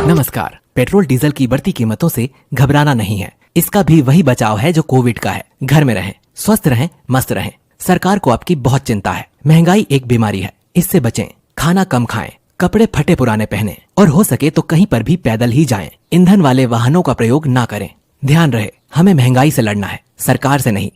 नमस्कार। Petrol diesel की बढ़ती कीमतों से घबराना नहीं है। इसका भी वही बचाव है जो कोविड का है। घर में रहें, स्वस्थ रहें, मस्त रहें। सरकार को आपकी बहुत चिंता है। महंगाई एक बीमारी है, इससे बचें। खाना कम खाएं, कपड़े फटे पुराने पहने और हो सके तो कहीं पर भी पैदल ही जाएं। ईंधन वाले वाहनों का प्रयोग ना करें। ध्यान रहे, हमें महंगाई से लड़ना है, सरकार से नहीं।